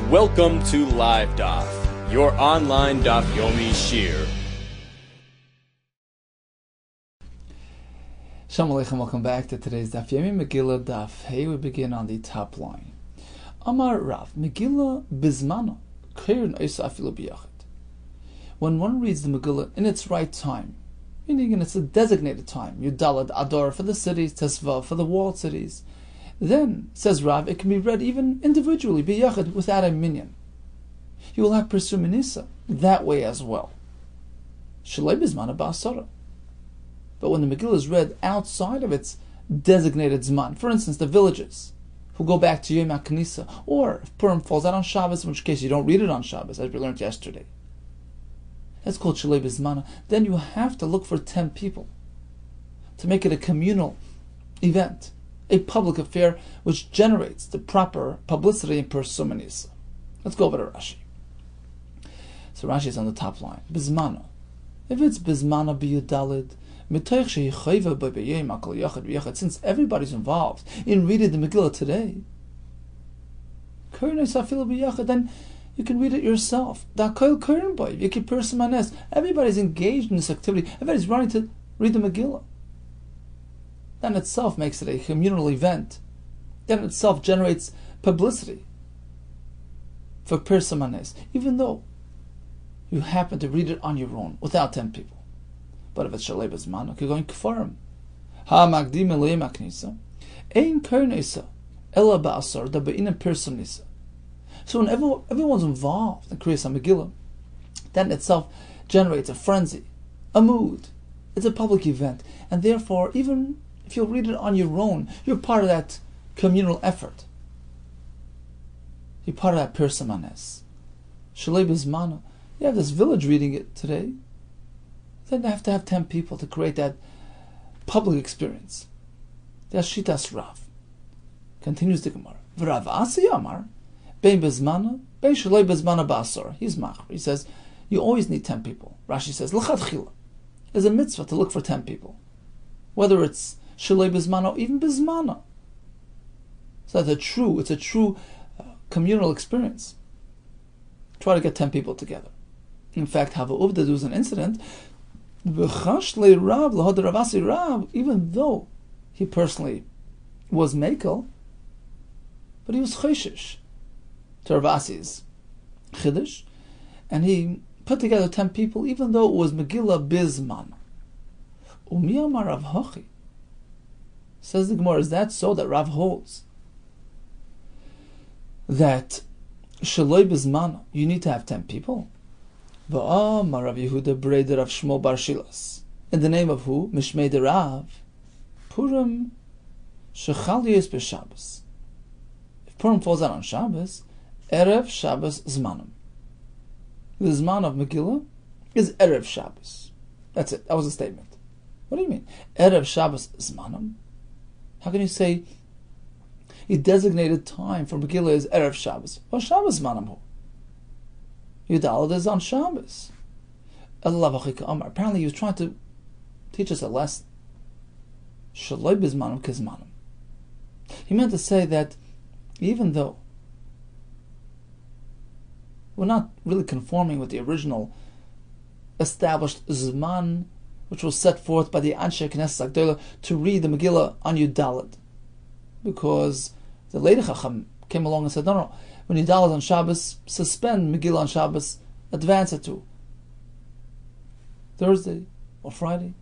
Welcome to Live Daf, your online Daf Yomi Shir. Shalom Aleichem, welcome back to today's Daf Yomi Megillah Daf. Hey, we begin on the top line. Amar Rav, Megillah Bizmana, Keirin Eisa Afilu B'Yachid. When one reads the Megillah in its right time, meaning it's a designated time, Yudalad Ador for the cities, Tesvav for the walled cities, then, says Rav, it can be read even individually, B'Yachid, without a minyan. You will have Persum Nisa that way as well. Shalei Bizmana Ba'asara. But when the Megillah is read outside of its designated Zman, for instance, the villages who go back to Yom HaKnisa, or if Purim falls out on Shabbos, in which case you don't read it on Shabbos, as we learned yesterday. That's called Shalei Bizmana. Then you have to look for 10 people to make it a communal event, a public affair which generates the proper publicity in Persum Nisa. Let's go over to Rashi. So Rashi is on the top line. Bizmana. If it's Bizmana b'Yudalid, since everybody's involved in reading the Megillah today, then you can read it yourself. Everybody's engaged in this activity. Everybody's running to read the Megillah. That in itself makes it a communal event. That in itself generates publicity for Persamanes, even though you happen to read it on your own, without 10 people. But if it's Shalei Bizmana, you're going Kfarim. Ha-magdim Elohim HaKnisa, Ein Kernesa, Ela Ba'asar, Da Be'inem Persum Nisa. So when everyone's involved in Kriyas HaMegillah, that in itself generates a frenzy, a mood. It's a public event. And therefore, even if you'll read it on your own, you're part of that communal effort. You're part of that Persamanes. Shalei Bizmana. You have this village reading it today. Then you have to have 10 people to create that public experience. That's Shitas Rav. Continues the Gemara. V'Rav Asi Amar, Bein Bezmana, Bein Shalei Bezmana Ba'asor. He's Machar. He says, you always need 10 people. Rashi says, L'chadchila. There's a mitzvah to look for 10 people. Whether it's Shalei Bezmana or even Bezmana. So it's a true communal experience. Try to get 10 people together. In fact, Hava Uvda, there was an incident, even though he personally was Mekel, but he was Choshish to Rav Asi's Chiddush, and he put together 10 people, even though it was Megillah Bizman. Umi Amar Rav Hochi. Says the Gemara, is that so that Rav holds that Shaloi Bizman, you need to have 10 people? V'amar Rabbi Yehuda Breder of Shmuel Bar Shilas. In the name of who? Mishmei de Rav. Purim shechal yis b'Shabbos. If Purim falls out on Shabbos, Erev Shabbos Zmanim. The Zman of Megillah is Erev Shabbos. That's it. That was a statement. What do you mean? Erev Shabbos Zmanim? How can you say a designated time for Megillah is Erev Shabbos? Well, Shabbos Zmanim hu. Yudalad is on Shabbos. Apparently he was trying to teach us a lesson. Shaloi Bizmanim Kizmanim. He meant to say that even though we're not really conforming with the original established Zman, which was set forth by the Anshe Knesset Agdola to read the Megillah on Yudalad, because the later Chacham came along and said, no, when Yudalad on Shabbos, suspend Megillah on Shabbos, advance it to Thursday or Friday.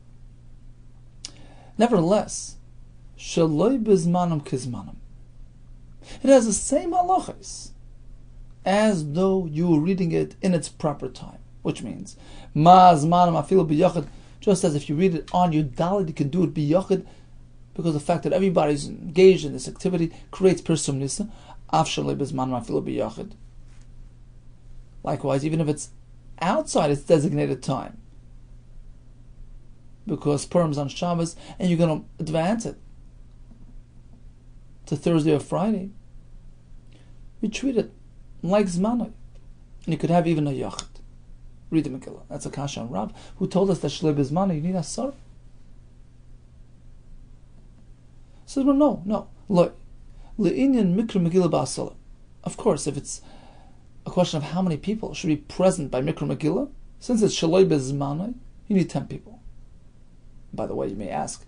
Nevertheless, Shaloi Bizmanim Kizmanim. It has the same halachas as though you were reading it in its proper time, which means Ma Zmanim Afilu B'Yachid. Just as if you read it on Yudalad, you can do it B'Yachid, because the fact that everybody's engaged in this activity creates Persum Nisa. Af Shaloi Bizmanim Afilu B'Yachid. Likewise, even if it's outside its designated time, because Purim's on Shabbos and you're going to advance it to Thursday or Friday, you treat it like Zmanoi. And you could have even a Yachid. Read the Megillah. That's a Kasha on Rav, who told us that Shalei Bizmana, you need a Asar. Says, well, no. Le'inyan mikra Megillah ba'asala. Of course, if it's a question of how many people should be present by Mikra Megillah. Since it's Shaloi Bezmanai, you need 10 people. By the way, you may ask,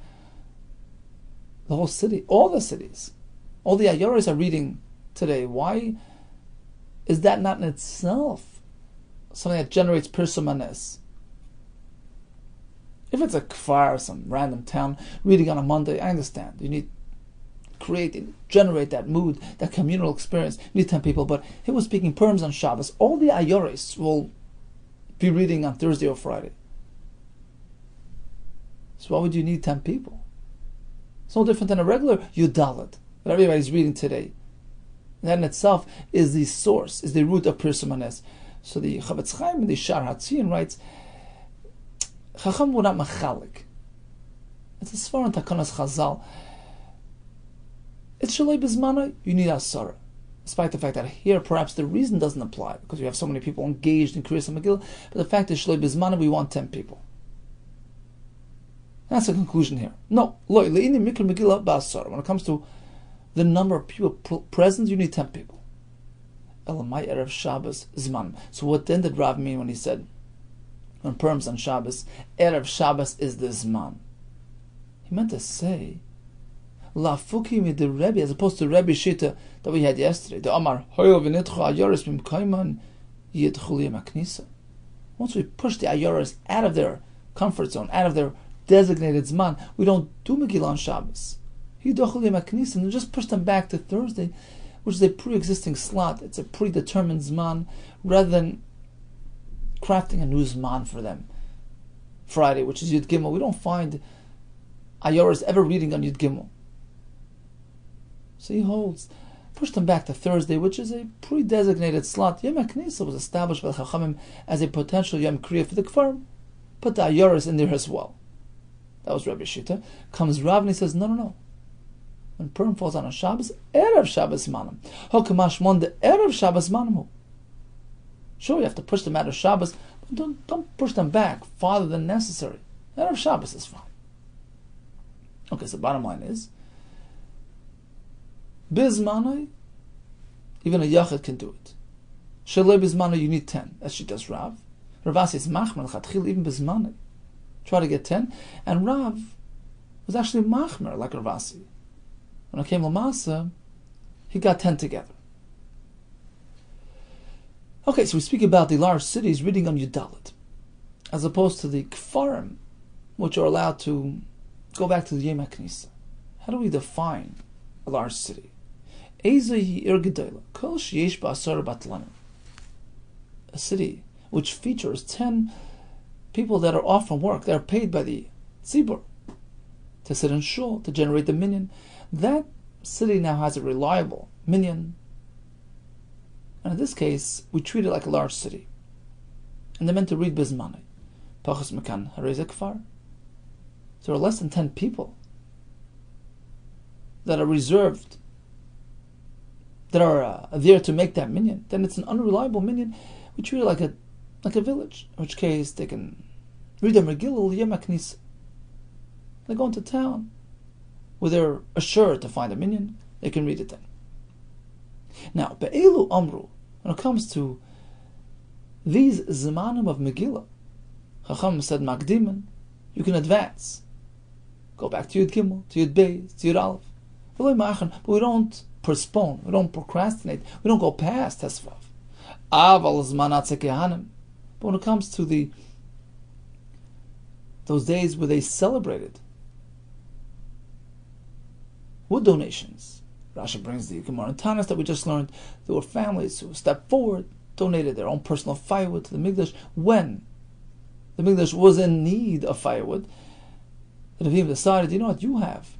the whole city, all the cities, all the Ayoris are reading today. Why is that not in itself something that generates Pirsumanes? If it's a kfar, some random town, reading on a Monday, I understand. You need generate that mood, that communal experience. You need 10 people. But he was speaking Perms on Shabbos. All the Ayoris will be reading on Thursday or Friday. So why would you need 10 people? It's no different than a regular Yudalit that everybody's reading today. That in itself is the source, is the root of Pirsumanes. So the Chavetz Chaim in the Shar HaTzion writes, Chacham would not machalik. It's a svar in Takanas Chazal. It's Shalei Bizmana, you need Asara. Despite the fact that here perhaps the reason doesn't apply, because you have so many people engaged in Kriyas Megillah, but the fact is Shalei Bizmana, we want 10 people. That's the conclusion here. No, when it comes to the number of people present, you need 10 people. Elamai Erev Shabbos Zman. So what then did Rav mean when he said, when Purim's on Shabbos, Erev Shabbos is the Zman? He meant to say, La Fuki with the Rebbe, as opposed to Rebbe Shita that we had yesterday. The Amar, once we push the Ayoris out of their comfort zone, out of their designated Zman, we don't do Megillah on Shabbos. And just push them back to Thursday, which is a pre-existing slot. It's a predetermined Zman, rather than crafting a new Zman for them. Friday, which is Yud Gimel. We don't find Ayoris ever reading on Yud Gimel. So he holds, push them back to Thursday, which is a pre-designated slot. Yom HaKnisa was established by the Chachamim as a potential Yom Kriya for the Kfar. Put the Ayoris in there as well. That was Rabbi Shita. Comes Rav and he says, no. When Purim falls on a Shabbos, Erev Shabbos Manam. Hokamash Mon, the Erev Shabbos Manam. Sure, you have to push them out of Shabbos, but don't push them back farther than necessary. Erev Shabbos is fine. Okay, so the bottom line is, Bizmanai, even a Yachid can do it. Shalei Bizmanai, you need 10. As she does Rav. Ravasi is Machmer, L'chatchil, even Bizmanai. Try to get 10. And Rav was actually Machmer, like Ravasi. When it came Lamasa, he got 10 together. Okay, so we speak about the large cities reading on Yudalit, as opposed to the Kfarim, which are allowed to go back to the Yom HaKnisa. How do we define a large city? A city which features 10 people that are off from work, that are paid by the tzibur to sit in shul, to generate the minyan. That city now has a reliable minyan. And in this case, we treat it like a large city. And they're meant to read Bizmanai. Pachas Mekan Harei Kfar. So there are less than 10 people that are reserved, that are there to make that minyan. Then it's an unreliable minyan. We treat it like a village. In which case they can read the Megillah Yom HaKnisa. They go into town where they're assured to find a minyan. They can read it then. Now, Be'elu Amru, when it comes to these Zemanim of Megillah, Chacham said Magdiman, you can advance. Go back to Yud Gimel, to Yud Beis, to Yud Aleph. But we don't postpone, we don't procrastinate, we don't go past Tesvav. Aval Zmanat Sekehanim. But when it comes to those days where they celebrated wood donations, Rashi brings the Gemara and Tanas that we just learned. There were families who stepped forward, donated their own personal firewood to the Mikdash when the Mikdash was in need of firewood. The Ravim decided, you know what, you have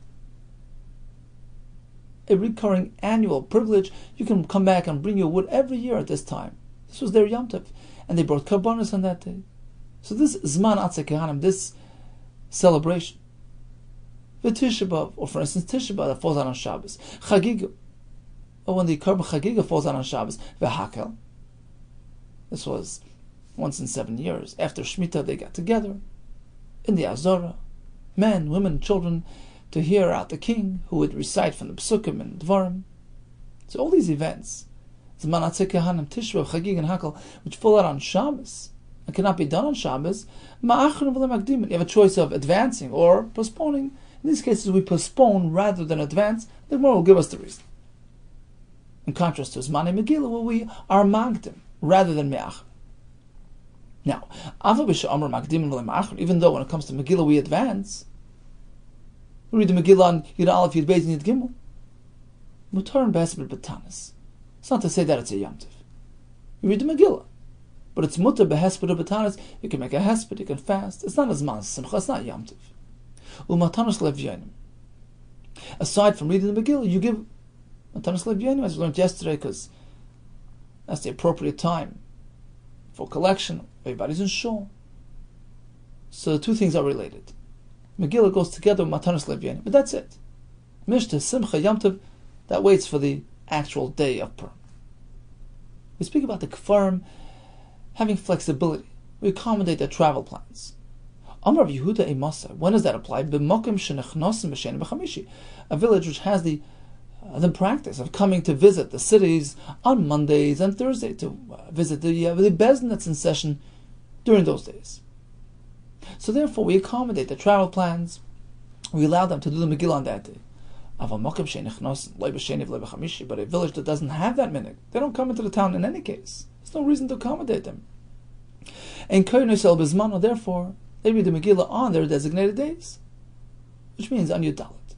a recurring annual privilege. You can come back and bring your wood every year at this time. This was their Yom Tov. And they brought Karbanos on that day. So this Zman Atzei Kehanim, this celebration, the Tisha B'Av, or for instance Tisha B'Av that falls out on Shabbos, Chagiga, or when the Karban Chagiga falls out on Shabbos, V'Hakel. This was once in 7 years. After Shemitah they got together in the Azorah, men, women, children, to hear out the king who would recite from the Psukim and Dvarim. So all these events Zman Atzei Kehanim, Tishra, Chagig, and Hakel, which fall out on Shabbos and cannot be done on Shabbos, Ma'achron v'le Makdimin. You have a choice of advancing or postponing. In these cases, we postpone rather than advance. The Gemara will give us the reason. In contrast to Zmanei Megillah, where we are Magdim rather than Me'achron. Now, even though when it comes to Megillah we advance, we read the Megillah on Yud Aleph, Yud Beis, and Yud Gimel. Mutar and B'Hesped B'Tanis. It's not to say that it's a Yom Tov. You read the Megillah, but it's Mutar B'Hesped B'Tanis. You can make a Hesped, you can fast. It's not as Zman Simcha, it's not Yom Tov. U'Matanos Levyanim. Aside from reading the Megillah, you give Matanos Levyanim, as we learned yesterday, because that's the appropriate time for collection. Everybody's in shul. So the two things are related. Megillah goes together with Matanos Levyanim, but that's it. Mishta, Simcha, Yom Tov, that waits for the actual day of Purim. We speak about the Kfarim having flexibility. We accommodate their travel plans. Amar Rabbi Yehuda Emasa. When does that apply? B'mokim shenechnosim b'sheni b'chamishi. A village which has the practice of coming to visit the cities on Mondays and Thursdays, to visit the Bezdin that's in session during those days. So therefore we accommodate the travel plans. We allow them to do the Megillah on that day. But a village that doesn't have that minhag, they don't come into the town in any case. There's no reason to accommodate them. And therefore they read the Megillah on their designated days, which means on Yud Dalet.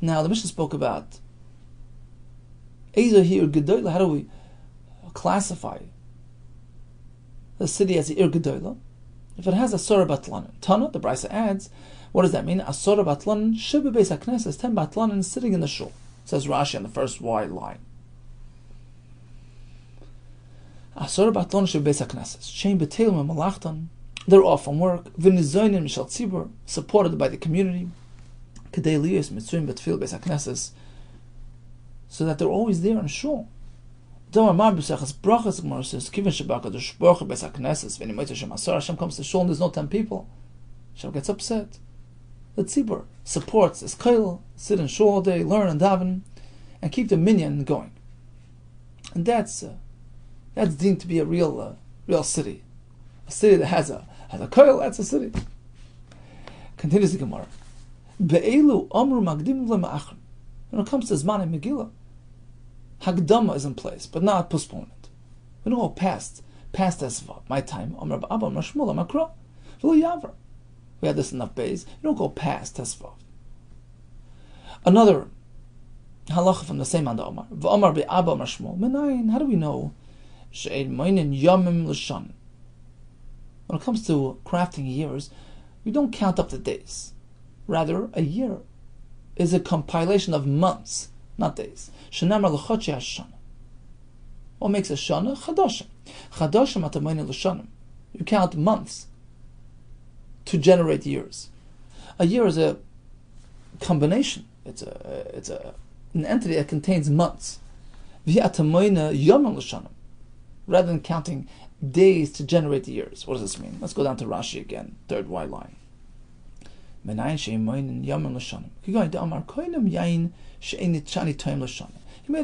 Now the Mishnah spoke about Ezer Ir Gedolah. How do we classify the city as the Ir Gedolah? If it has a Asora Batlanin. Tana, the Brisa adds, what does that mean? Asora Batlanin Sheba Beis HaKnesses, 10 Batlanin sitting in the shul. Says Rashi on the first wide line. Asora Batlanin Sheba Beis HaKnesses. Shein B'Teilim Malachtan. They're off from work. V'nizoinin Mishal Tzibur, supported by the community. Kedei Liyos Mitzuyim B'Tfil Beis HaKnesses, so that they're always there in shul. Hashem comes to shul and there's no 10 people. Hashem gets upset. The tzibur supports this koil, sit in shul all day, learn and daven, and keep the minyan going. And that's deemed to be a real city. A city that has a koil, that's a city. Continues the Gemara. Be'elu amru magdim le'ma'achron. When it comes to Zmanei Megillah, Hagdama is in place, but not postponement. We don't go past Esvav. My time, Amar Abba, Amar Shmuel, Amar Kra, V'lo Yavar. We had this enough days. You don't go past Esvav. Another halacha from the same Anda Amar. V'Amar Be'Abba, Amar Shmuel. Menayin, how do we know? She'ein moinin yamim l'shan. When it comes to crafting years, we don't count up the days. Rather, a year is a compilation of months, not days. Shenamar l'chodshei hashana. What makes a shana? Chadashim. Chadashim atamayne l'shanim. You count months to generate years. A year is a combination. It's an entity that contains months. V'atamayne yomim l'shanim. Rather than counting days to generate the years. What does this mean? Let's go down to Rashi again, third white line. He made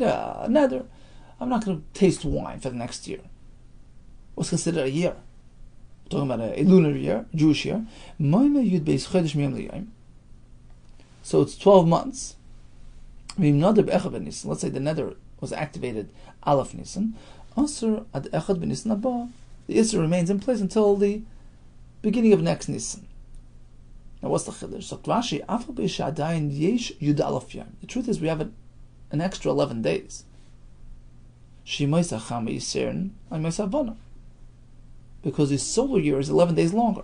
a nether. I'm not going to taste wine for the next year. What's considered a year? We're talking about a lunar year, a Jewish year. So it's 12 months. Let's say the nether was activated Aleph Nisan. The Isser remains in place until the beginning of next Nisan. Now what's the chiddush? So Rashi, the truth is we have an extra 11 days. Because his solar year is 11 days longer.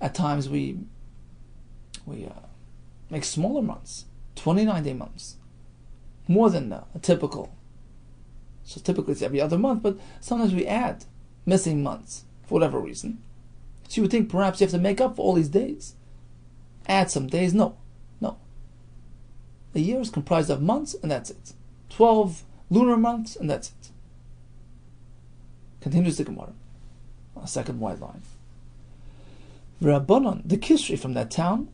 At times we make smaller months, 29-day months, more than a typical. So typically it's every other month, but sometimes we add missing months for whatever reason. So you would think perhaps you have to make up for all these days. Add some days. No. A year is comprised of months, and that's it. 12 lunar months, and that's it. Continues the Gemara. A second wide line. Rabbanon, the Kisri from that town,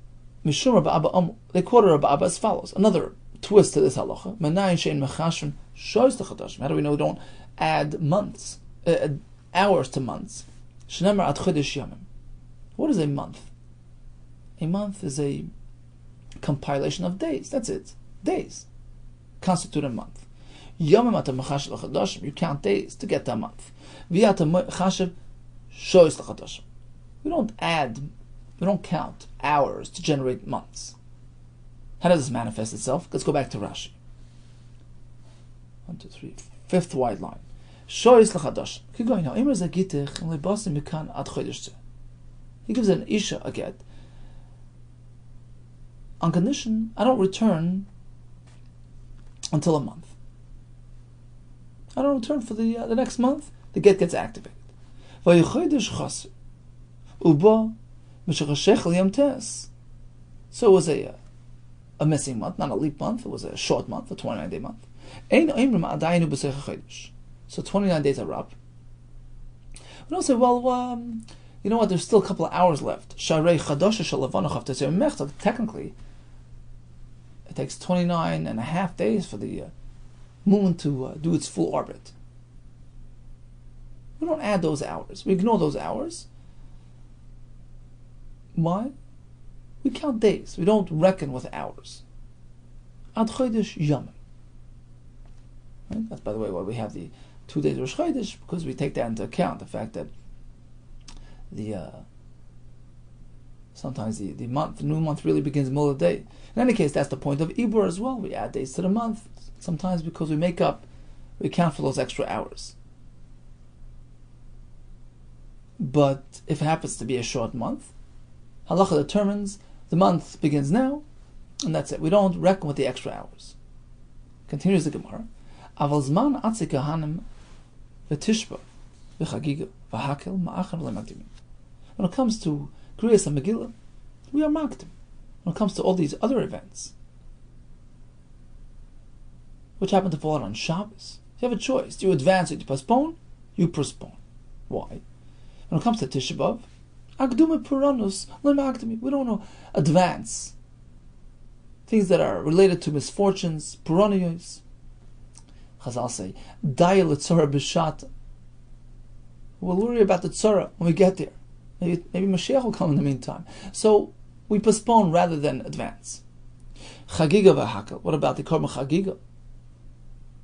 Mishum Rabbi Abba they quoted Rabbi Abba as follows. Another twist to this halacha. Manayin shein mechashrin shows the chadashim. How do we know we don't add months, hours to months? Shneimar ad chodesh yamim. What is a month? A month is a compilation of days. That's it. Days constitute a month. Yamim ata mechashev l'chadashim. You count days to get that month. V'yata mechashev shows l'chadashim. We don't count hours to generate months. How does this manifest itself? Let's go back to Rashi. 1, 2, 3, fifth wide line. Shoyis l'chadash. Keep going now. Imer zagitech lebasim mikan ad chodesh. He gives an isha a get on condition I don't return until a month. I don't return for the next month. The get gets activated. Vayichodesh chaser uba mishachashech liyam tes. So it was a missing month, not a leap month. It was a short month, a 29-day month. So 29 days are up. We don't say, well, you know what, there's still a couple of hours left. Technically, it takes 29 and a half days for the moon to do its full orbit. We don't add those hours. We ignore those hours. Why? We count days. We don't reckon with hours. Ad chodesh yamim. Right? That's, by the way, why we have the 2 days of Rosh Chodesh, because we take that into account. The fact that sometimes the new month really begins in the middle of the day. In any case, that's the point of Ibur as well. We add days to the month. Sometimes because we count for those extra hours. But if it happens to be a short month, halacha determines the month begins now, and that's it. We don't reckon with the extra hours. Continues the Gemara. Aval zman atzik kahanim v'tishba v'chagiga v'hakel ma'achar le'makdimim. When it comes to Kriyas and Megillah, we are makdim. When it comes to all these other events, which happen to fall on Shabbos, you have a choice. Do you advance or do you postpone? You postpone. Why? When it comes to Tisha B'Av, Agdume Puranus le'makdimim. We don't know advance things that are related to misfortunes, Puraniyos. Chazal say, Daya l'tzara b'shata. We'll worry about the tzara when we get there. Maybe Mashiach will come in the meantime. So we postpone rather than advance. Chagiga v'hakel. What about the korban chagiga?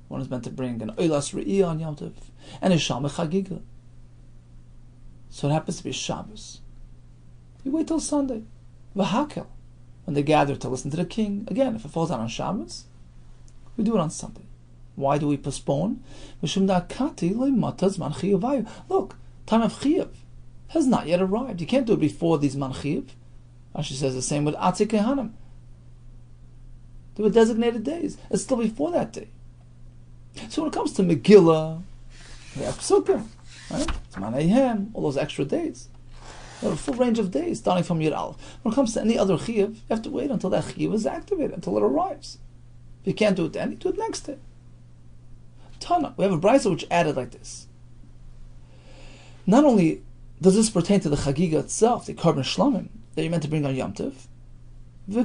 One is meant to bring an oilas re'iyah on Yom Tov and a shalmei chagiga. So it happens to be Shabbos. You wait till Sunday. V'hakel. When they gather to listen to the king. Again, if it falls out on Shabbos, we do it on Sunday. Why do we postpone? Look, time of Chiyuv has not yet arrived. You can't do it before these man Chiyuv. Rashi says the same with Atzik Kehanim. There were designated days. It's still before that day. So when it comes to Megillah, we have Psukim, right? Zman all those extra days. You have a full range of days, starting from Yud Aleph. When it comes to any other Chiyuv, you have to wait until that Chiyuv is activated, until it arrives. If you can't do it then, you do it next day. Tana, we have a brisa which added like this. Not only does this pertain to the Chagiga itself, the Korban Shlamim, that you're meant to bring on Yom Tov, we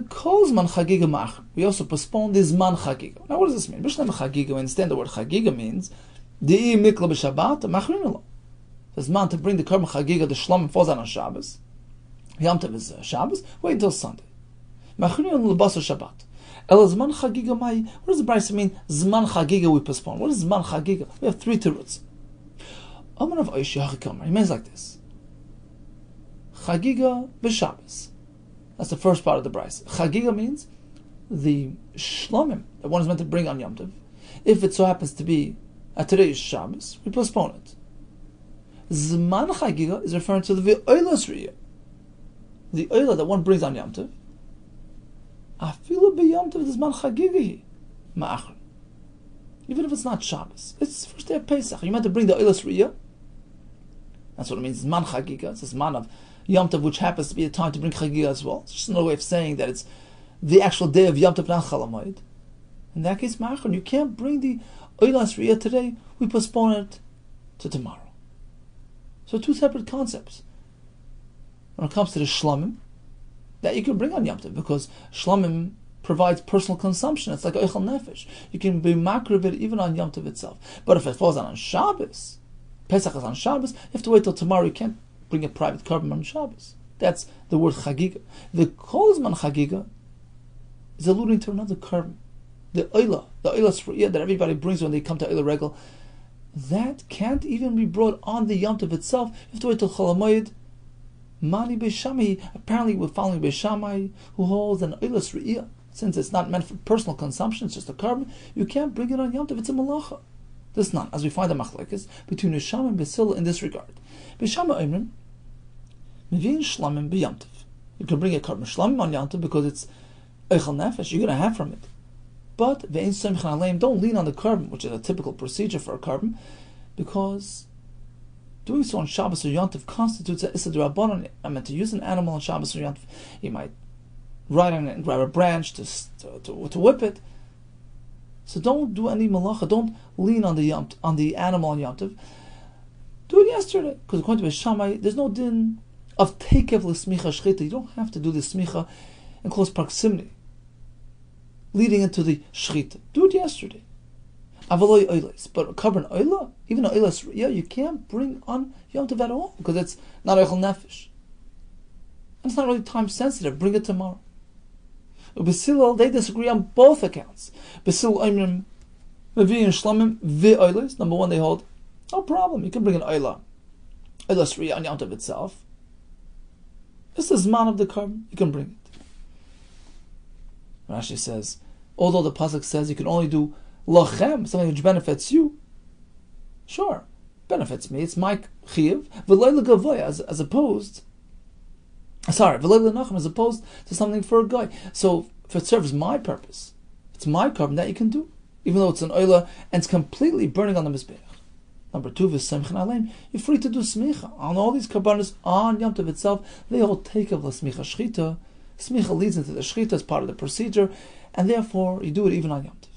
also postpone the Zman Chagiga. Now what does this mean? B'Shnei Chagiga, we understand the word Chagiga means Di'i Mikla B'Shabbat Machrinelo. The Zman to bring the Korban Chagiga, the Shlamim falls out on Shabbos. Yom Tov is Shabbos, wait until Sunday. Machrinelo L'Basar Shabbat. Zman Chagiga Mai. What does the Brisa mean? Zman Chagiga we postpone. What is Zman Chagiga? We have 3 teruts. Amar of Oishi Hachikamar. He means like this. Chagiga b'Shabbos. That's the first part of the Brisa. Chagiga means the Shlomim that one is meant to bring on Yom Tov. If it so happens to be at today's Shabbos, we postpone it. Zman Chagiga is referring to the Oilas Riyah. The Oilah that one brings on Yom Tov. Afilu b'Yom Tov Zman Chagiga ma'achron. Even if it's not Shabbos, it's the first day of Pesach. You're meant to bring the Oilas Riyah. That's what it means. Zman Chagiga. It's a Zman of Yom Tov, which happens to be a time to bring Chagiga as well. It's just another way of saying that it's the actual day of Yom Tov, not Chol Hamoed. In that case, ma'achron, you can't bring the Oilas Riyah today. We postpone it to tomorrow. So 2 separate concepts. When it comes to the Shlomim, that you can bring on Yom Tov, because Shlamim provides personal consumption. It's like Eichel Nefesh. You can be makriv of it even on Yom Tov itself. But if it falls on Shabbos, Pesach is on Shabbos, you have to wait till tomorrow. You can't bring a private carbon on Shabbos. That's the word Chagiga. The Kolzman Chagiga is alluding to another carbon. The Oila Sriya that everybody brings when they come to Oila Regel, that can't even be brought on the Yom Tov itself. You have to wait till Chol HaMoed. Mani Beishamai, apparently we're following Beishamai, who holds an Oila Sriya. Since it's not meant for personal consumption, it's just a carbon, you can't bring it on Yom Tov, it's a malacha. This is not, as we find the machlekes between Yisham and Basil in this regard. Bishama Oimrim, Mevin Shlamim b'Yom Tov. You can bring a carbon Shlamim on Yom Tov because it's Eichel Nefesh, you're going to have from it. But Ve'ein Simchan Aleim, don't lean on the carbon, which is a typical procedure for a carbon, because doing so on Shabbos or Yom Tov constitutes an Issa D'Rabbanan. I meant to use an animal on Shabbos or Yom Tov. You might ride on it and grab a branch to whip it. So don't do any malacha. Don't lean on the animal on Yom Tov. Do it yesterday, because according to Beishamai, there's no din of tekev l'smicha shchita. You don't have to do the smicha in close proximity, leading into the shchita. Do it yesterday. Avaloi oiles, but a carbon oila, even an oilas, yeah, you can't bring on Yom Tov at all because it's not eichel nefesh. And it's not really time sensitive. Bring it tomorrow. Basil, they disagree on both accounts. Basil Oimrim, Mevi and Shlamim, vi oilas. Number one, they hold no problem. You can bring an oila, oilas riya on Yom Tov itself. This is man of the carbon. You can bring it. Rashi says, although the pasuk says you can only do lachem, something which benefits you, sure, benefits me. It's my chiyuv. V'loy legavoy, as opposed. Sorry, v'loy lenachem, as opposed to something for a guy. So if it serves my purpose, it's my carbon that you can do, even though it's an oila and it's completely burning on the mizbeach. Number two, v'semchen aleim, you're free to do smicha on all these karbanos on Yom Tov itself. They all take of the smicha shchita. Smicha leads into the shchita as part of the procedure, and therefore you do it even on Yom Tov.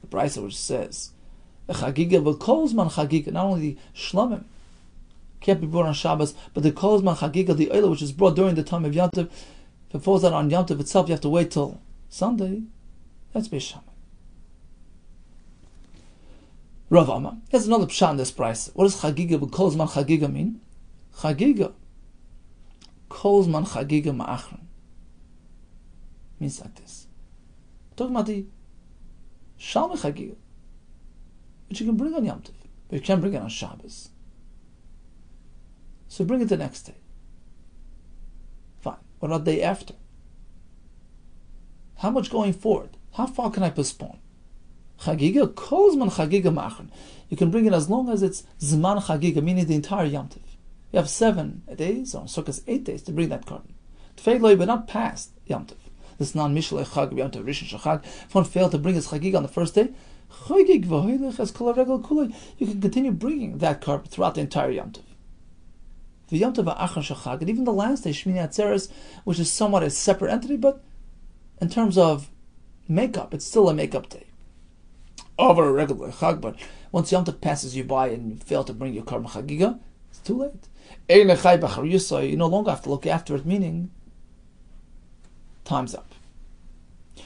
The Brisa which says, chagiga v'kolzman chagiga, not only the shlamim can't be brought on Shabbos, but the kolzman chagiga, the oila which is brought during the time of Yom Tov, if it falls out on Yom Tov itself, you have to wait till Sunday. That's Beishamai. Rav Amma, there's another pshat in this price. What does chagiga v'kolzman chagiga mean? Chagiga, kolzman chagiga ma'achron, means like this. We're talking about the shalmei chagiga, which you can bring on Yom Tov, but you can't bring it on Shabbos. So bring it the next day. Fine. What about the day after? How much going forward? How far can I postpone? Chagiga, kolzman chagiga ma'achron. You can bring it as long as it's zman chagiga, meaning the entire Yom Tov. You have 7 days, or Sukkot 8 days to bring that carbon. Tfeiloi, but not past Yom Tov. This non-mishalei chag Yom Tov rishon shachag. If one failed to bring his chagiga on the first day, chagig v'hoilech as kol haregel kulei. You can continue bringing that carbon throughout the entire Yom Tov. The Yom Tov ha'achron shachag, and even the last day, Shmini Atzeres, which is somewhat a separate entity, but in terms of makeup, it's still a makeup day. Over a regular chag, but once Yom Tov passes you by and you fail to bring your carbon chagiga, it's too late. You no longer have to look after it, meaning time's up.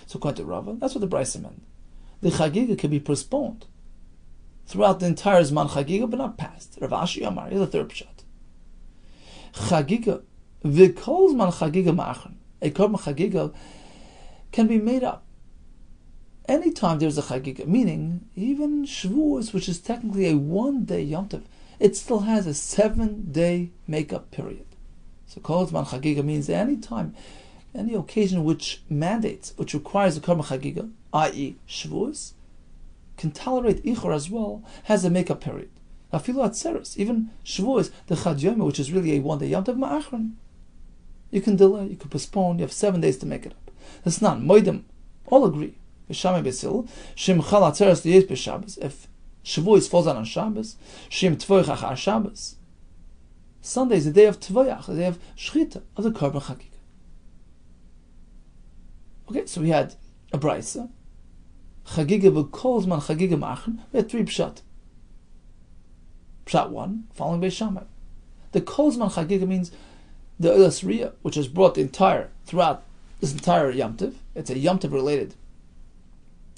So according to Rava, that's what the Brisa meant. The chagiga can be postponed throughout the entire Zman chagiga, but not past. Rav Ashi Amar, here's the third pshat. Chagiga, v'kol Zman chagiga ma'achron. A carbon chagiga can be made up anytime there's a chagiga, meaning even Shavuos, which is technically a 1-day Yom Tov, it still has a 7-day makeup period. So kol zman chagiga means any time, any occasion which mandates, which requires a carbon chagiga, i.e. Shavuos, can tolerate ichor as well, has a makeup period. Afilu atzeres, even Shavuos, the Chad Yom, which is really a 1-day Yom Tov ma'achron, you can delay, you can postpone, you have 7 days to make it up. That's not moedim. All agree. B'shamay b'sil, shim chal atzeres liyes b'Shabbos. If Shavuos falls out on Shabbos, shim tvoich achar Shabbos, Sunday is the day of tvoyach, the day of shchita, of the carbon chagiga. Okay, so we had a brisa, chagiga v'kol zman chagiga ma'achron. We had 3 pshat. Pshat 1, following Beis Shammai. The kol zman chagiga means the Olas Riyah, which is brought throughout this entire Yom Tov, it's a Yom Tov related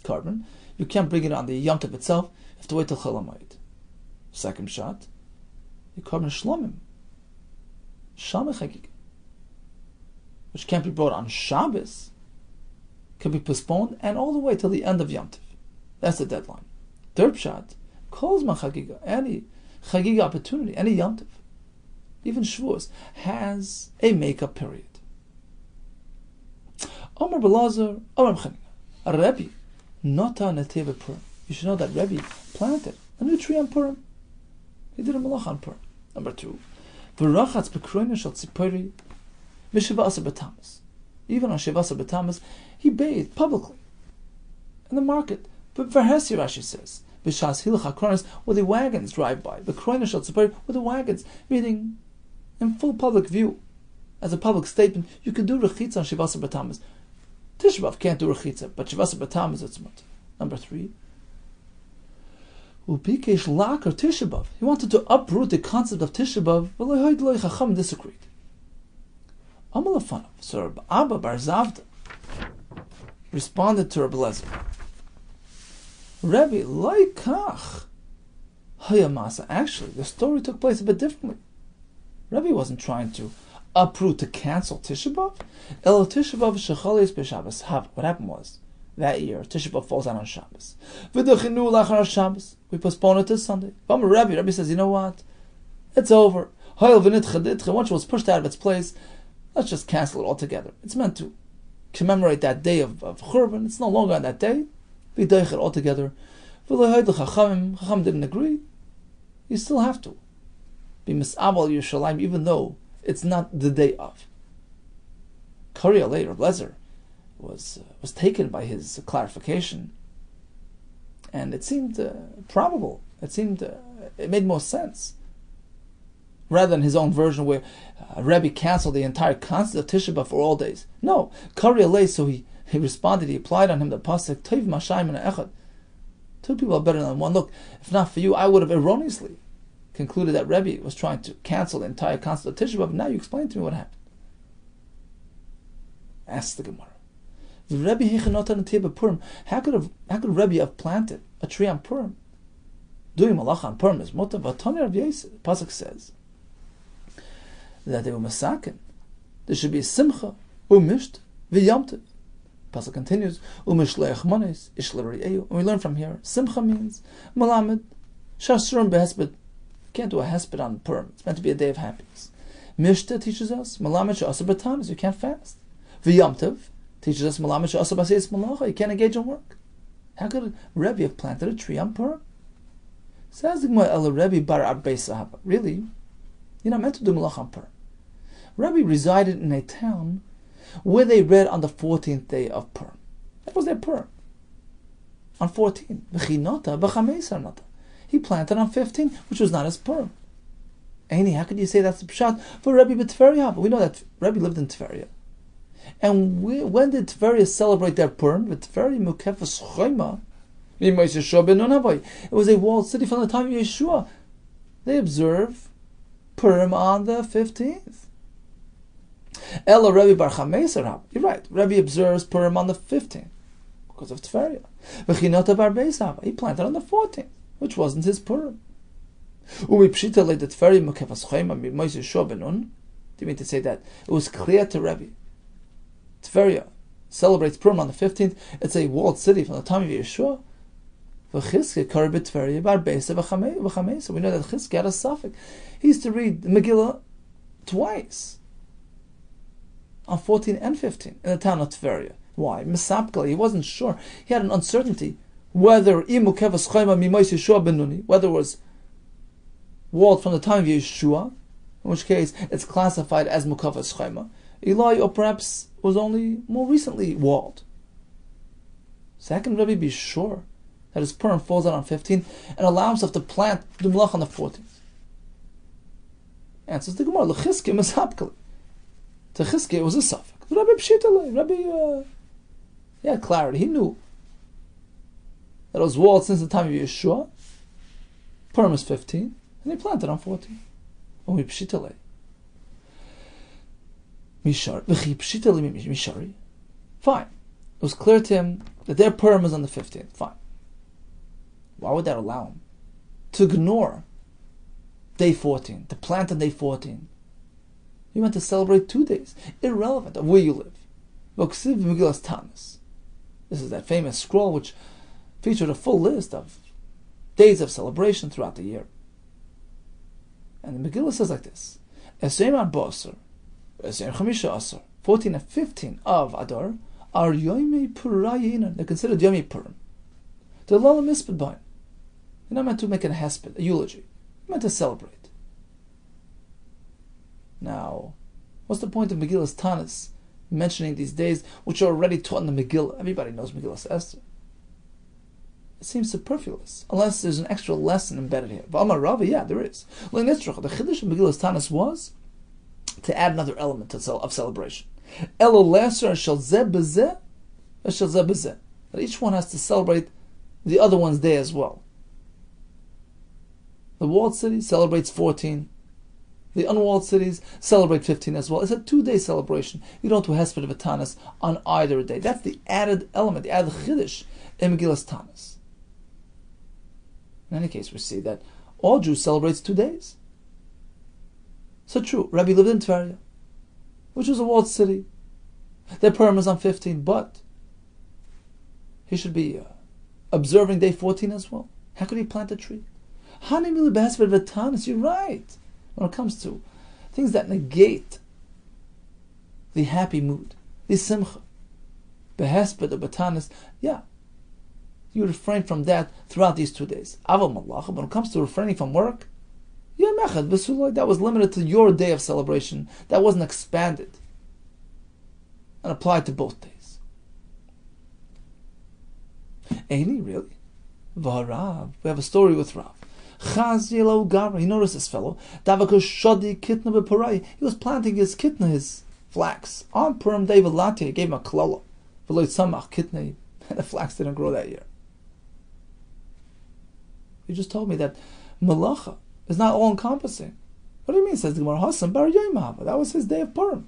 carbon. You can't bring it on the Yom Tov itself. You have to wait till Chol HaMoed. Second shot, the carbon Shlomim, Shalmei Chagiga, which can't be brought on Shabbos, can be postponed, and all the way till the end of Yom Tov. That's the deadline. Third shot, Kol Zman Chagiga, any Chagiga opportunity, any Yom Tov, even Shavuos, has a makeup period. Omar Belazar, Omar Chanina, Rebbe, Nota Neteva Purim. You should know that Rebbe planted a new tree on Purim. He did a malach on Purim. Number 2, V'rachatz b'kroina shel tzipori v'shivasa b'tamas. Even on Shivasa b'tamas, he bathed publicly in the market. But Verhesi, Rashi says, V'shas hilach hakronis, where the wagons drive by. B'kroina shel tzipori, where the wagons, meaning in full public view, as a public statement, you can do rechitza on Shivasa b'tamas. Tisha B'Av can't do rechitza, but Shivasa b'tamas it's mutter. Number 3, Ubikesh Lakar Tisha B'Av. He wanted to uproot the concept of Tisha B'Av. V'loy Chacham disagreed. Amalafanav. So Rabbi Abba Bar Zavda responded to Rabbi Lezer. Rebbe Loikach Hayamasa. Actually, the story took place a bit differently. Rebbe wasn't trying to uproot, to cancel Tisha B'Av. El Tisha B'Av Shechalis B'Shabbos. What happened was, that year, Tisha B'Av falls out on Shabbos. V'dechinu lachar Shabbos. We postpone it to Sunday. Rabbi says, you know what? It's over. Once it was pushed out of its place, let's just cancel it altogether. It's meant to commemorate that day of Churban. It's no longer on that day. V'deich it altogether. Chacham didn't agree. You still have to be mis'aval Yerushalayim, even though it's not the day of. Korya later, Lezer, was taken by his clarification, and it seemed probable. It made more sense, rather than his own version where Rebbe canceled the entire concept of Tisha B'Av for all days. No, Kari Alei, so he responded. He applied on him the pasuk Tov Mashayim and Echad. 2 people are better than one. Look, if not for you, I would have erroneously concluded that Rebbe was trying to cancel the entire concept of Tisha B'Av. Now you explain to me what happened. Ask the Gemara. How could Rebbe have planted a tree on Purim? Doing malach on Purim is mutar. But Rabbi Yosef, the pasuk says that they were masakin. There should be a simcha, umisht, v'yamtiv. Pasuk continues, umishleich manes, ishleri eyu. And we learn from here, simcha means malamed, shasurim behesped. Can't do a hesped on Purim. It's meant to be a day of happiness. Mishta teaches us, malamed she'asar b'tanis. You can't fast. V'yamtiv teaches us malamed she'asar b'seis malacha. You can't engage in work. How could Rebbe have planted a tree on Purim? Says the Gemara, El Rebbe bar Arbei Sahaba. Really, you're not meant to do malach on Purim. Rebbe resided in a town where they read on the 14th day of Purim. That was their Purim. On 14. V'chinota b'chameisar nota. He planted on 15, which was not his Purim. Any, how could you say that's the pshat for Rebbe b'Tveria? But we know that Rebbe lived in Tveria. And when did Tveria celebrate their Purim? V'Tveria mukefas choyma. It was a walled city from the time of Yeshua. They observe Purim on the 15th. Ella Rebbe Bar Chameser. You're right. Rebbe observes Purim on the 15th because of Tveria. V'chinota Bar Beisav. He planted on the 14th, which wasn't his Purim. Do you mean to say that it was clear to Rebbe? Tveria celebrates Purim on the 15th. It's a walled city from the time of Yeshua. We know that Chizki had a suffix. He used to read the Megillah twice, on 14 and 15, in the town of Tveria. Why? Misapkali, he wasn't sure. He had an uncertainty whether it was walled from the time of Yeshua, in which case it's classified as Mukavas Chayma, Eli, or perhaps was only more recently walled. So how can Rebbe be sure that his Purim falls out on 15 and allow himself to plant the Melach on the 14th? Answers the Gemara, L'chizki mishapkali. To Chizki it was a suffix. Rabbi Pshitale, Rabbi he had clarity. He knew that it was walled since the time of Yeshua. Purim is 15, and he planted on 14. Rabbi Pshitale. Mishar. Mishari. Fine. It was clear to him that their Purim is on the 15th. Fine. Why would that allow him to ignore day 14, to plant on day 14? He went to celebrate 2 days, irrelevant of where you live. This is that famous scroll which featured a full list of days of celebration throughout the year. And the Megillah says like this: 14 and 15 of Adar are Yomei Purayin. They're considered Yomei Purim. They're Lala Mispid Bain. You're not meant to make a hesped, a eulogy. You're meant to celebrate. Now, what's the point of Megillah's Tanis mentioning these days which are already taught in the Megillah? Everybody knows Megillah's Esther. It seems superfluous, unless there's an extra lesson embedded here. But Amar Rava, yeah, there is. The Chiddush of Megillah's Tanis was to add another element of celebration. That each one has to celebrate the other one's day as well. The walled city celebrates 14. The unwalled cities celebrate 15 as well. It's a 2-day celebration. You don't do Hesped of Tanis on either day. That's the added element, the added Chiddush in Megillah's Tanis. In any case, we see that all Jews celebrates 2 days. So true, Rabbi lived in Tveria, which was a walled city. Their Purim is on 15, but he should be observing day 14 as well. How could he plant a tree? You're right. When it comes to things that negate the happy mood, the simcha, behesped or batanis, yeah, you refrain from that throughout these 2 days. Aval malacha, when it comes to refraining from work, that was limited to your day of celebration. That wasn't expanded and applied to both days. Ain't really? V'harav. We have a story with Rav. He noticed this fellow. He was planting his kitna, his flax, on Purim Day Velati. He gave him a klala. And the flax didn't grow that year. You just told me that malacha is not all-encompassing. What do you mean? Says the Gemara, Hasan Bar Yom. That was his day of Purim.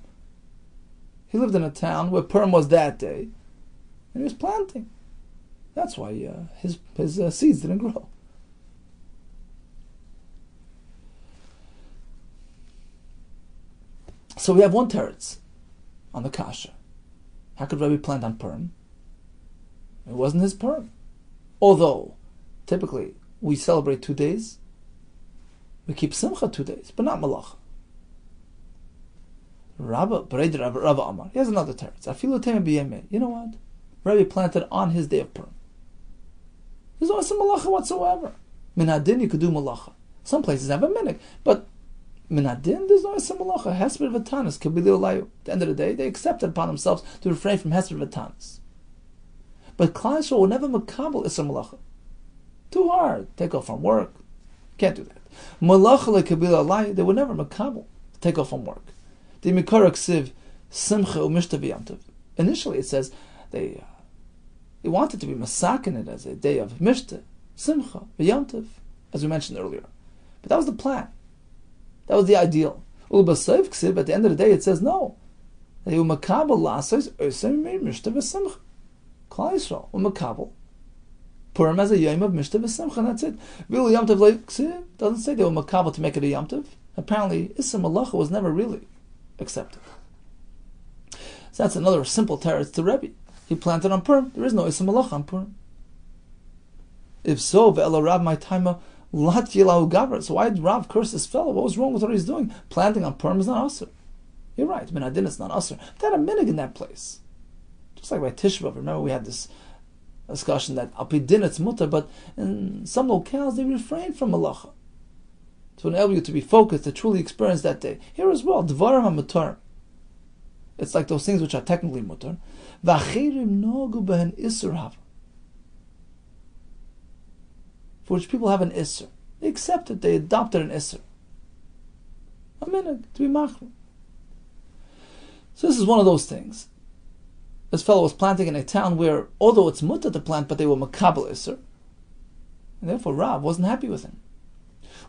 He lived in a town where Purim was that day, and he was planting. That's why his seeds didn't grow. So we have one teretz on the kasha. How could Rabbi plant on Purim? It wasn't his Purim. Although, typically, we celebrate 2 days. We keep simcha 2 days, but not malacha. Rabbi Amar. He has another teretz. You know what? Rabbi planted on his day of Purim. There's no malacha whatsoever. Minadin, you could do malacha. Some places have a minhag, but Minadin, there's no malacha. Hesped v'tanis could be the olayu. At the end of the day, they accepted upon themselves to refrain from hesped v'tanis. But Klal Yisrael will never makabel isser malacha. Too hard. Take off from work. Can't do that. Malacha lekabila olayu, they would never makabel. Take off from work. The mikara ksiv simcha u'mishta v'yamtiv. Initially, it says they wanted to be masakin it as a day of mishta, simcha v'yamtiv, as we mentioned earlier. But that was the plan. That was the ideal. Ulbasayv ksiv, at the end of the day, it says no. They will makabel lasais osem mishta v'simcha. Klal Yisrael will makabel Purim as a yom of mishta v'simcha, and that's it. Vilu yamtiv ksiv doesn't say they will makabel to make it a yamtiv. Apparently, Issa Malacha was never really accepted. So that's another simple teretz to Rebbe. He planted on Purim. There is no Issa Malacha on Purim. If so, ve'ela Rav my taima lat yilahu gavra. So why did Rav curse this fellow? What was wrong with what he's doing? Planting on Purim is not asur. You're right. Minadin is not asur. They had a minhag in that place. Just like by Tisha B'Av. Remember we had this discussion that al pi din it's mutter, but in some locales they refrain from malacha to enable you to be focused, to truly experience that day. Here as well, dvarim ha-mutar. It's like those things which are technically mutar. V'achirim nogu behen isur hava, for which people have an isur. They accept it, they adopted an isur. A minhag, to be machrim. So this is one of those things. This fellow was planting in a town where, although it's mutar to plant, but they were makabel isur, and therefore Rav wasn't happy with him.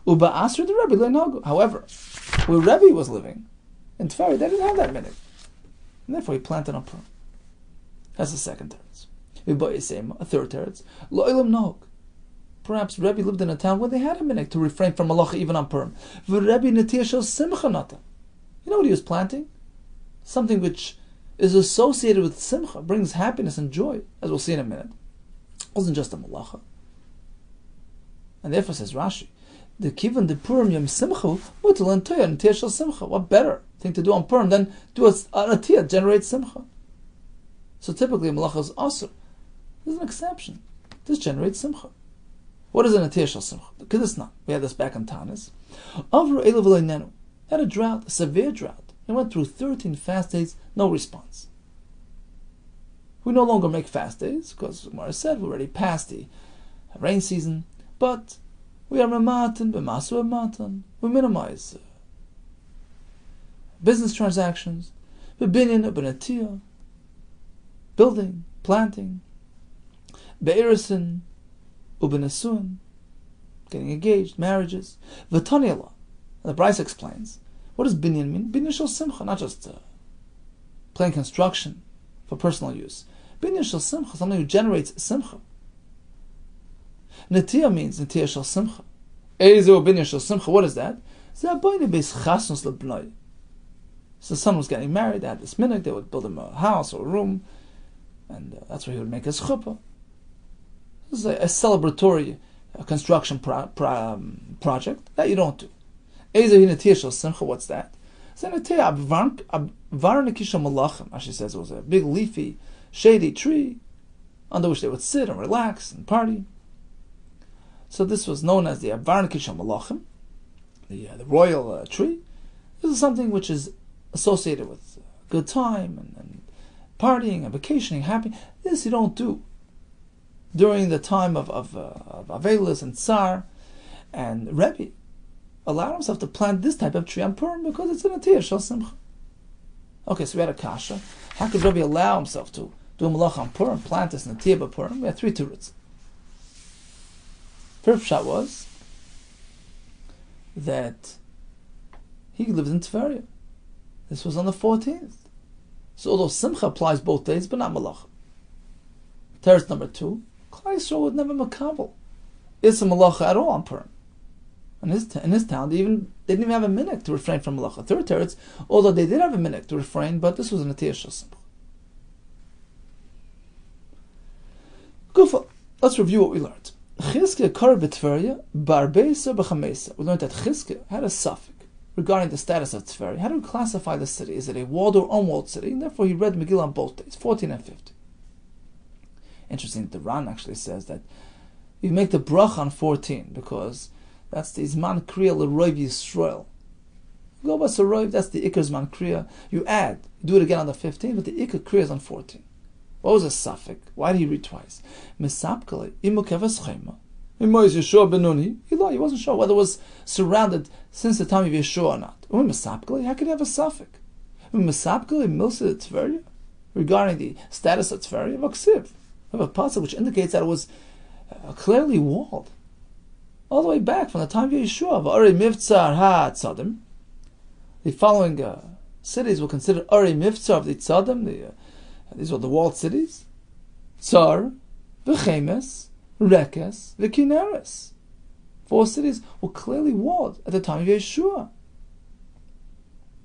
Uba asr the Rebbe le'nagu. However, where Rebbe was living in Tveria, they didn't have that minhag. And therefore he planted on Purim. That's the second teretz. A third teretz. Lo ilam nog. Perhaps Rebbe lived in a town where they had a minhag to refrain from malacha even on Purim. V'Rebbe netiyah shel simcha nata. You know what he was planting? Something which is associated with simcha, brings happiness and joy, as we'll see in a minute. It wasn't just a malacha. And therefore, says Rashi, the kivan de Purim yom simcha mutal antiyah netiyah shel simcha. What better thing to do on Purim than do a netiyah generate simcha? So typically, malacha is asur. There's an exception. This generates simcha. What is an netiyah shel simcha? Kedisna. We had this back in Tanis. Avru elav le'nenu. Had a drought, a severe drought. He went through 13 fast days, no response. We no longer make fast days, because Gemara said we're already past the rain season, but we are mematan, b'masu mematan. We minimize business transactions, b'binyan, b'natiyah, building, planting, be'irisin, u'b'nesuin, getting engaged, marriages, v'taniyallah. The Bryce explains, what does binyan mean? Binyan shel simcha, not just plain construction for personal use. Binyan shel simcha, something who generates simcha. Netiyah means netiyah shel simcha. Ezo binyan shel simcha, what is that? So someone was getting married, they had this minhag, they would build him a house or a room, and that's where he would make his chuppah. This is a celebratory construction project that you don't do. What's that? She says it was a big leafy, shady tree under which they would sit and relax and party. So this was known as the Avarnikisha Malachim, the royal tree. This is something which is associated with good time and partying and vacationing, happy. This you don't do during the time of Avelis and Tsar. And Rebbe allowed himself to plant this type of tree on Purim because it's an netiyah shel simcha. Okay, so we had a kasha. How could Rebbe allow himself to do a malach on Purim, plant this netiyah by Purim? We had three terutzim. First shot was that he lived in Tveria. This was on the 14th. So although simcha applies both days, but not malach. Teretz number 2, Klal Yisrael would never makabel Issa malacha at all on Purim. In his town, they didn't even have a minhag to refrain from malacha. Third teretz, although they did have a minhag to refrain, but this was a netiyah shel simcha. Gufa, let's review what we learned. Chizkiah kar b'Tveria barbeisa b'chameisa. We learned that Chizkiah had a suffix regarding the status of Tveria. How do we classify the city? Is it a walled or unwalled city? And therefore he read Megillah on both days, 14 and 15. Interesting, the Ran actually says that you make the brach on 14 because that's the Zman Kriya L'Roiv Yisrael. Go by Saroiv, that's the Ikar Zman Kriya. You do it again on the 15th, but the Ikar Kriya is on 14. What was a suffix? Why did he read twice? Mesapkale, Imukevas Chema, Imois Yeshua Benuni. He wasn't sure whether it was surrounded since the time of Yeshua or not. Mesapkale, how could he have a suffix? Mesapkale, Milsa Tveria, regarding the status of Tveria, Vaksiv. We have a passage which indicates that it was clearly walled. All the way back from the time of Yeshua, V'arei Mivtzar HaTzadim. The following cities were considered Arei Mivtzar of the Tzadim. These were the walled cities. Tsar, V'chemes, Rekes, V'kineres. 4 cities were clearly walled at the time of Yeshua.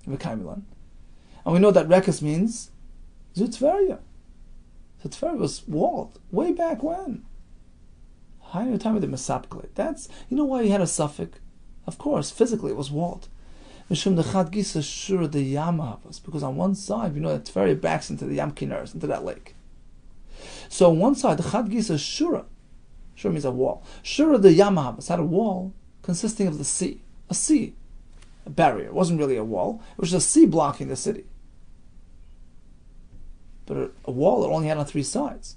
V'kaimilan. And we know that Rekes means Zutveria. So Tveria was walled way back when. High in the time of the Mesapkle. That's, you know why he had a suffix? Of course, physically it was walled. Because on one side, we know that Tveria backs into the Yam Kinneret, into that lake. So on one side, the Chad Gisa Shura means a wall. Shura the Yamahavas had a wall consisting of the sea. A barrier. It wasn't really a wall. It was just a sea blocking the city. But a wall it only had on 3 sides.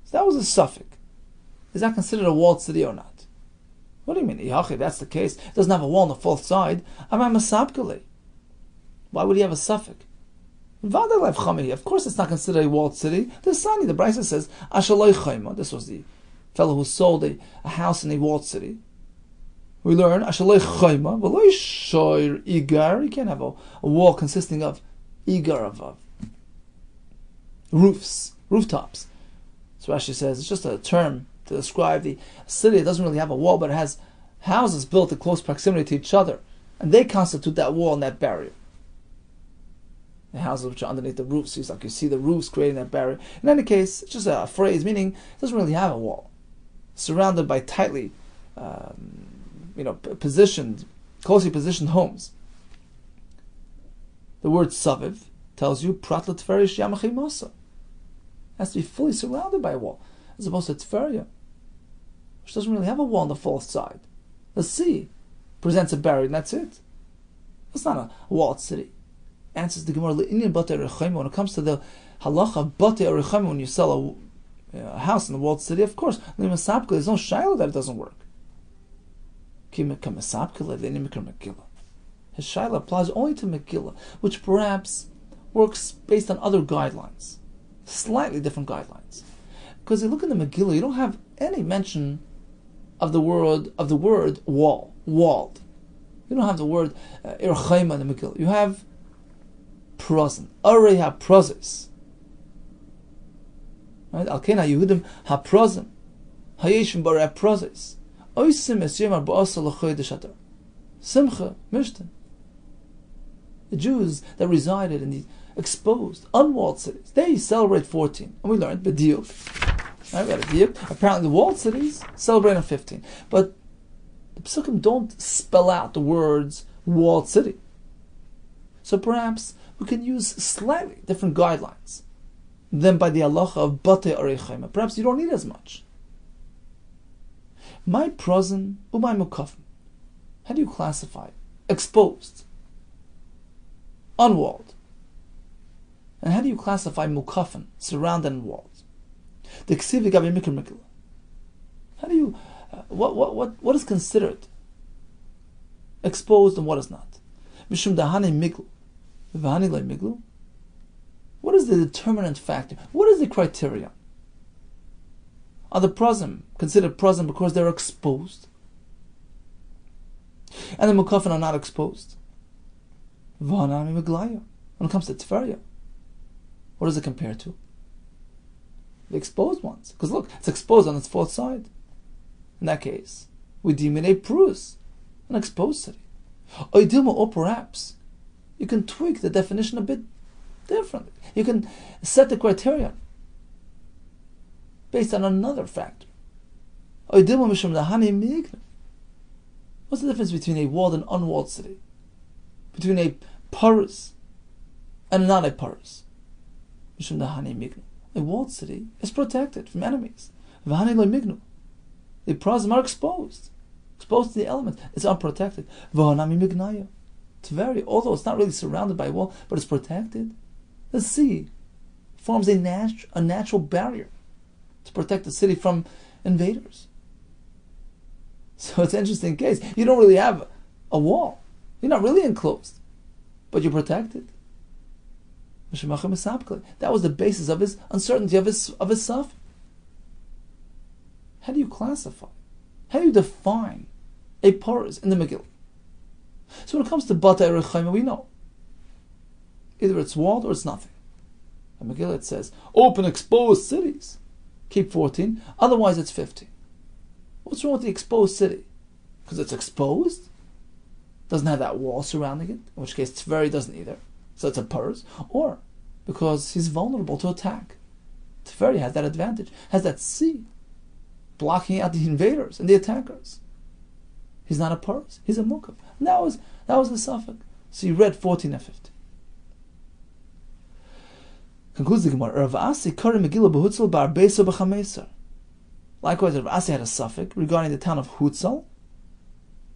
So that was a suffix. Is that considered a walled city or not? What do you mean? If that's the case, it doesn't have a wall on the 4th side. Why would he have a suffix? Of course it's not considered a walled city. The Sani, the Brisa says, Ashaloi Chayma. This was the fellow who sold a house in a walled city. We learn, Ashaloi Chayma, V'loi Shoir Igar. You can't have a wall consisting of Igar, of rooftops. So Rashi says it's just a term to describe the city that doesn't really have a wall, but it has houses built in close proximity to each other, and they constitute that wall and that barrier. The houses which are underneath the roofs, it's like you see the roofs creating that barrier. In any case, it's just a phrase meaning it doesn't really have a wall, surrounded by tightly, closely positioned homes. The word saviv tells you prat l'tferish yamachim masa. Has to be fully surrounded by a wall, as opposed to Tveria, which doesn't really have a wall on the fourth side. The sea presents a barrier, and that's it. It's not a walled city. Answers the Gemara, when it comes to the halacha of batei arechayim, when you sell a house in a walled city, of course, there's no shiloh that it doesn't work. His shiloh applies only to Megillah, which perhaps works based on other guidelines. Slightly different guidelines, because you look in the Megillah, you don't have any mention of the word walled. You don't have the word irchayma in the Megillah. You have prozin, arei ha-prozis. Right? Alkena Yehudim ha-prozim, hayeshim barei ha-prozis. Oisim es yom arba'asa l'chodesh adar. Simcha mishtan. The Jews that resided in the exposed, unwalled cities, they celebrate 14. And we learned b'diuk. Right, we had a diuk. Apparently the walled cities celebrate on 15. But the Pesukim don't spell out the words walled city. So perhaps we can use slightly different guidelines than by the halacha of batei arechayim. Perhaps you don't need as much. My prozin umay mukafim. How do you classify exposed, unwalled? And how do you classify mukafin, surrounded and walled? The ksivi gabi mikra Megillah. How do you, what is considered exposed and what is not? Mishum dahane miglu, v'hane le miglu. What is the determinant factor? What is the criteria? Are the prozim considered prozim because they're exposed, and the mukafin are not exposed? V'hanami miglaya. When it comes to Tveria, what does it compare to? The exposed ones. Because look, it's exposed on its fourth side. In that case, we deem it a prus, an exposed city. Or perhaps you can tweak the definition a bit differently. You can set the criteria based on another factor. What's the difference between a walled and unwalled city? Between a parus and not a parus? A walled city is protected from enemies. The prozim are exposed to the elements. It's unprotected. Tveria, although it's not really surrounded by a wall, but it's protected. The sea forms a natural barrier to protect the city from invaders. So it's an interesting case. You don't really have a wall. You're not really enclosed, but you're protected. That was the basis of his uncertainty, of his suffering. How do you classify? How do you define a porous in the Megillah? So when it comes to batei arechayim, we know either it's walled or it's nothing. In Megillah it says open exposed cities, keep 14. Otherwise it's 15. What's wrong with the exposed city? Because it's exposed, doesn't have that wall surrounding it, in which case Tveri doesn't either. So it's a purse, or because he's vulnerable to attack. Tveri has that advantage, has that sea blocking out the invaders and the attackers. He's not a purse, he's a mukaf. And that was the suffix. So you read 14 and 15. Concludes the Gemara. Rav Asi kari Megillah b'Hutzal bar Beso b'Chameser. Likewise, Rav Asi had a suffix regarding the town of Hutzal.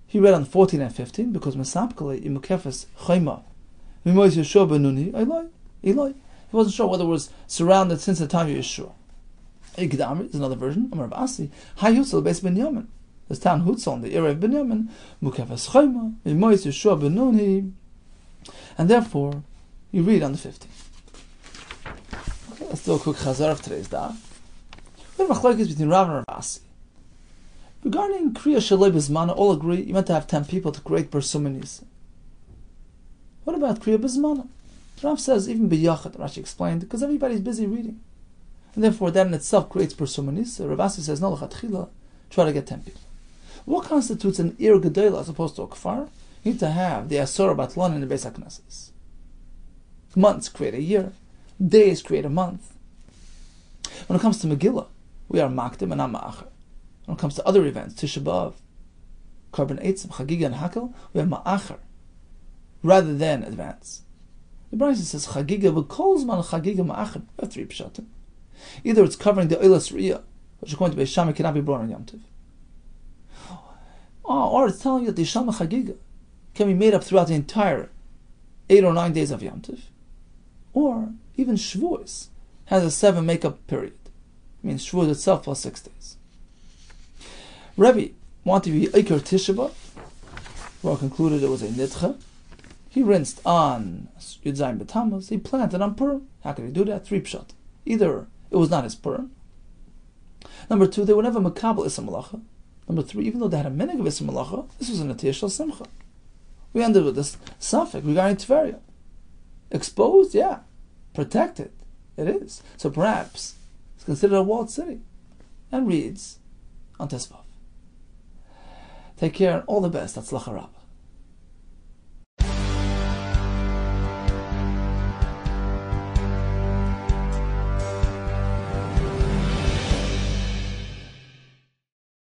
He read on 14 and 15 because Mesapkele imukefes chayma. He wasn't sure whether it was surrounded since the time of Yeshua. Ikdamri is another version. Rav Asi, Hay Hutzal Beis Binyamin. This town Hutzal in the area of Binyamin, Mukefes Chayma, Mimois Yeshua Benuni, and therefore you read on the 15th. Okay, let's do a quick chazar of today's daf. We have a machlokes between Rav and Rav Asi. Regarding Kriya Shaloi Bizmana, all agree you meant to have 10 people to create Bersum and Yisrael. What about Kriya Bizmana? So Rav says, even b'yachad, Rashi explained, because everybody's busy reading. And therefore, that in itself creates persumanis. Rav Asi says, no, l'chatchila, try to get 10 people. What constitutes an ir gedela as opposed to a kfar? You need to have the asor batlan in the Beis HaKnesses. Months create a year. Days create a month. When it comes to Megillah, we are makdim and not ma'acher. When it comes to other events, Tisha B'Av, Karban Eitzim, Chagiga and Hakel, we have ma'acher rather than advance. The Brisa says Chagiga v'kol zman Chagiga ma'acher. We have 3 pshatim. Either it's covering the Eilas Riyah, which according to Beis Shammai cannot be brought on Yom Tov, or it's telling you that the Shama Chagiga can be made up throughout the entire 8 or 9 days of Yom Tov, or even Shavuos has a 7 makeup period. It means Shavuos itself plus 6 days. Rebbe wanted to be Eiker Tisha B'Av. Well, concluded it was a nidcha. He rinsed on Yud Zayin B'Tammuz. He planted on Purim. How could he do that? 3 pshat. Either it was not his Purim. Number 2, they were never makabel Isam Malacha. Number 3, even though they had a minig of Isam Malacha, this was a Natiyah Shel Simcha. We ended with this suffix regarding Tveria. Exposed? Yeah. Protected? It is. So perhaps it's considered a walled city. And reads on Tesvav. Take care and all the best. That's Lacharav.